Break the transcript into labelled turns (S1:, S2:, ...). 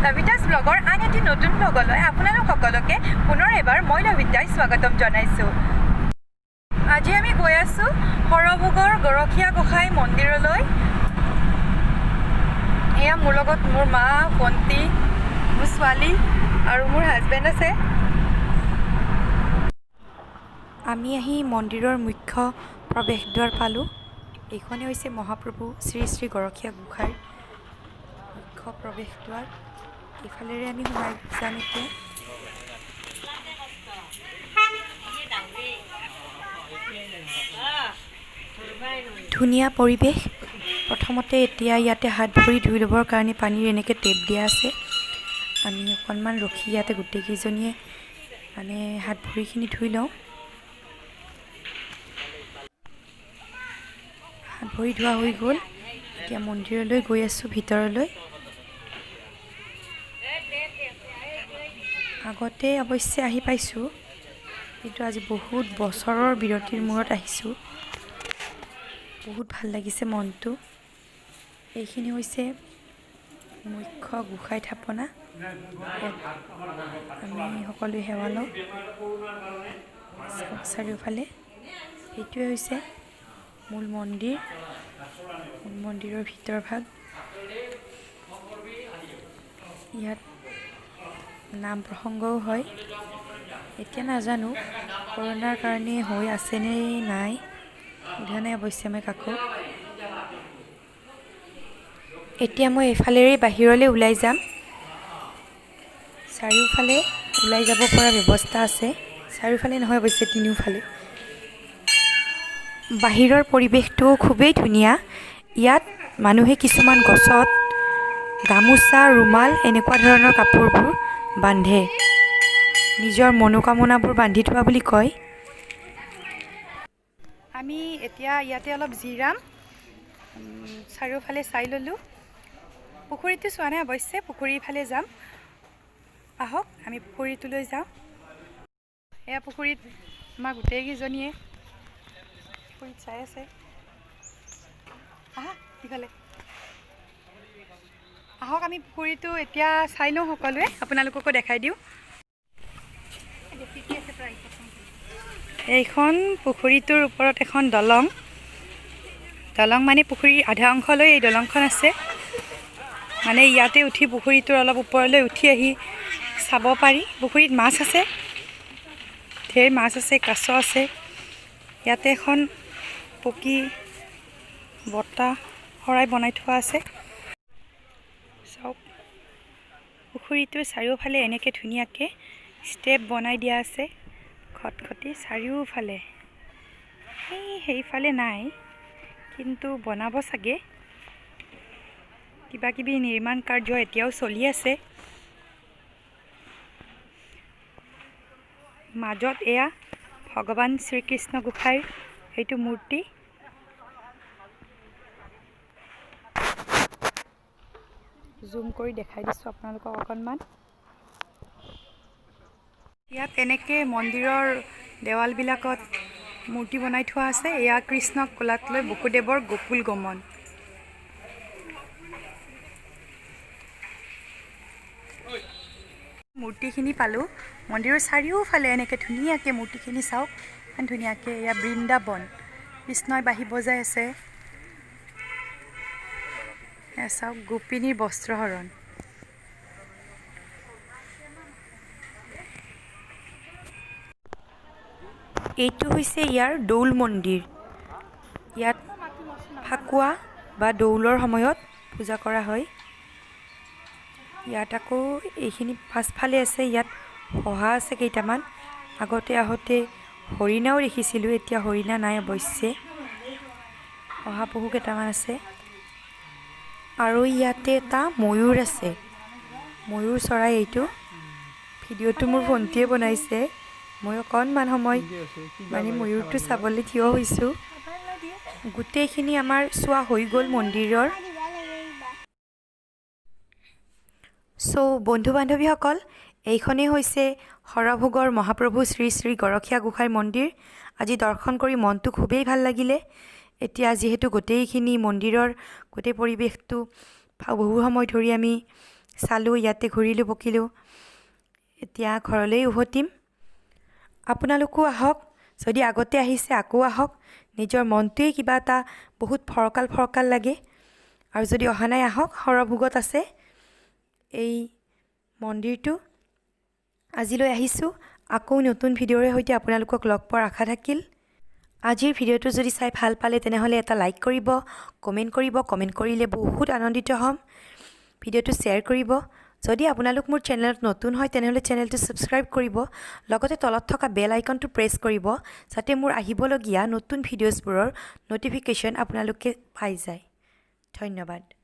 S1: লভিতাছ ব্লগৰ আন এটি নতুন ব্লগলৈ আপোনালোক সকলোকে পুনৰ এবাৰ মই লভিতাই স্বাগতম জনাইছোঁ। আজি আমি গৈ আছোঁ সৰভোগৰ গৰখীয়া গোসাঁই মন্দিৰলৈ। এয়া মোৰ লগত মোৰ মা, ভণ্টি, মোৰ ছোৱালী আৰু মোৰ হাজবেণ্ড আছে। আমি আহি মন্দিৰৰ মুখ্য প্ৰৱেশদ্বাৰ পালোঁ। এইখনেই হৈছে মহাপ্ৰভু শ্ৰী শ্ৰী গৰখীয়া গোসাঁইৰ মুখ্য প্ৰৱেশদ্বাৰ। এইফালেৰে আমি সোমাই যাম এতিয়া। ধুনীয়া পৰিৱেশ। প্ৰথমতে এতিয়া ইয়াতে হাত ভৰি ধুই ল'বৰ কাৰণে পানীৰ এনেকৈ টেপ দিয়া আছে। আমি অকণমান ৰখি ইয়াতে গোটেইকেইজনীয়ে হাত ভৰিখিনি ধুই লওঁ। হাত ভৰি ধোৱা হৈ গ'ল। এতিয়া মন্দিৰলৈ গৈ আছোঁ, ভিতৰলৈ। আগতে অৱশ্যে আহি পাইছোঁ, কিন্তু আজি বহুত বছৰৰ বিৰতিৰ মূৰত আহিছোঁ। বহুত ভাল লাগিছে মনটো। এইখিনি হৈছে মুখ্য গোসাঁই থাপনা। আমি সকলোৱে সেৱা লওঁ চাৰিওফালে। সেইটোৱে হৈছে মূল মন্দিৰ, মন্দিৰৰ ভিতৰ ভাগ। ইয়াত নাম প্ৰসংগও হয়। এতিয়া নাজানো কৰোণাৰ কাৰণে হৈ আছেনে নাই, সোধা নাই অৱশ্যে মই কাকো। এতিয়া মই এইফালেৰে বাহিৰলৈ ওলাই যাম। চাৰিওফালে ওলাই যাব পৰা ব্যৱস্থা আছে। চাৰিওফালে নহয় অৱশ্যে, তিনিওফালে। বাহিৰৰ পৰিৱেশটো খুবেই ধুনীয়া। ইয়াত মানুহে কিছুমান গছত গামোচা, ৰুমাল এনেকুৱা ধৰণৰ কাপোৰবোৰ বান্ধে। নিজৰ মনোকামনাবোৰ বান্ধি থোৱা বুলি কয়। আমি এতিয়া ইয়াতে অলপ জিৰাম। চাৰিওফালে চাই ল'লোঁ। পুখুৰীটো চোৱা নাই অৱশ্যে, পুখুৰীৰ ফালে যাম। আহক আমি পুখুৰীটোলৈ যাওঁ। এয়া পুখুৰীত আমাৰ গোটেইকেইজনীয়ে পুখুৰীত চাই আছে। আহা ইফালে আহক, আমি পুখুৰীটো এতিয়া চাই লওঁ সকলোৱে, আপোনালোককো দেখাই দিওঁ। এইখন পুখুৰীটোৰ ওপৰত এখন দলং মানে পুখুৰীৰ আধা অংশলৈ এই দলংখন আছে। মানে ইয়াতে উঠি পুখুৰীটোৰ অলপ ওপৰলৈ উঠি আহি চাব পাৰি। পুখুৰীত মাছ আছে, ঢেৰ মাছ আছে, কাছ আছে। ইয়াতে এখন পকী বটা শৰাই বনাই থোৱা আছে। চাওক, পুখুৰীটোৰ চাৰিওফালে এনেকৈ ধুনীয়াকৈ ষ্টেপ বনাই দিয়া আছে, খটখটি চাৰিওফালে। সেইফালে নাই, কিন্তু বনাব চাগে। কিবা কিবি নিৰ্মাণ কাৰ্য এতিয়াও চলি আছে। মাজত এয়া ভগৱান শ্ৰীকৃষ্ণ গোসাঁইৰ সেইটো মূৰ্তি। জুম কৰি দেখাই দিছোঁ আপোনালোকক অকণমান। ইয়াত এনেকৈ মন্দিৰৰ দেৱালবিলাকত মূৰ্তি বনাই থোৱা আছে। এয়া কৃষ্ণক কোলাত লৈ বসুদেৱৰ গোকুল গমন। মূৰ্তিখিনি পালোঁ। মন্দিৰৰ চাৰিওফালে এনেকৈ ধুনীয়াকৈ মূৰ্তিখিনি চাওক, ইমান ধুনীয়াকৈ। এয়া বৃন্দাবন, কৃষ্ণই বাঁহী বজাই আছে। এয়া চাওক, গোপিনীৰ বস্ত্ৰহৰণ। এইটো হৈছে ইয়াৰ দৌল মন্দিৰ। ইয়াত ফাকুৱা বা দৌলৰ সময়ত পূজা কৰা হয়। ইয়াত আকৌ এইখিনি পাছফালে আছে, ইয়াত শহা আছে কেইটামান। আগতে আহোঁতে হৰিণাও দেখিছিলোঁ, এতিয়া হৰিণা নাই অৱশ্যে। শহাপহু কেইটামান আছে। আৰু ইয়াতে এটা ময়ূৰ আছে, ময়ূৰ চৰাই এইটো। ভিডিঅ'টো মোৰ ভণ্টিয়ে বনাইছে। মই অকণমান সময় ময়ূৰটো চাবলৈ থিয় হৈছোঁ। গোটেইখিনি আমাৰ চোৱা হৈ গ'ল মন্দিৰৰ। বন্ধু বান্ধৱীসকল, এইখনেই হৈছে সৰভোগৰ মহাপ্ৰভু শ্ৰী শ্ৰী গৰখীয়া গোসাঁইৰ মন্দিৰ। আজি দৰ্শন কৰি মনটো খুবেই ভাল লাগিলে। এতিয়া যিহেতু গোটেইখিনি মন্দিৰৰ গোটেই পৰিৱেশটো বহু সময় ধৰি আমি চালোঁ, ইয়াতে ঘূৰিলোঁ পকিলোঁ। এতিয়া ঘৰলৈ উভতিম। আপোনালোকো আহক, যদি আগতে আহিছে আকৌ আহক। নিজৰ মনটোৱেই কিবা এটা বহুত ফৰকাল ফৰকাল লাগে। আৰু যদি অহা নাই আহক, সৰভোগত আছে এই মন্দিৰটো। আজিলৈ আহিছোঁ, আকৌ নতুন ভিডিঅ'ৰে সৈতে আপোনালোকক লগ পোৱাৰ আশা থাকিল। আজিৰ ভিডিঅ'টো যদি চাই ভাল পালে তেনেহ'লে এটা লাইক কৰিব, কমেণ্ট কৰিব। কমেণ্ট কৰিলে বহুত আনন্দিত হ'ম। ভিডিঅ'টো শ্বেয়াৰ কৰিব। যদি আপোনালোক মোৰ চেনেলত নতুন হয় তেনেহ'লে চেনেলটো ছাবস্ক্ৰাইব কৰিব। লগতে তলত থকা বেল আইকনটো প্ৰেছ কৰিব, যাতে মোৰ আহিবলগীয়া নতুন ভিডিঅ'ছবোৰৰ ন'টিফিকেশ্যন আপোনালোকে পাই যায়। ধন্যবাদ।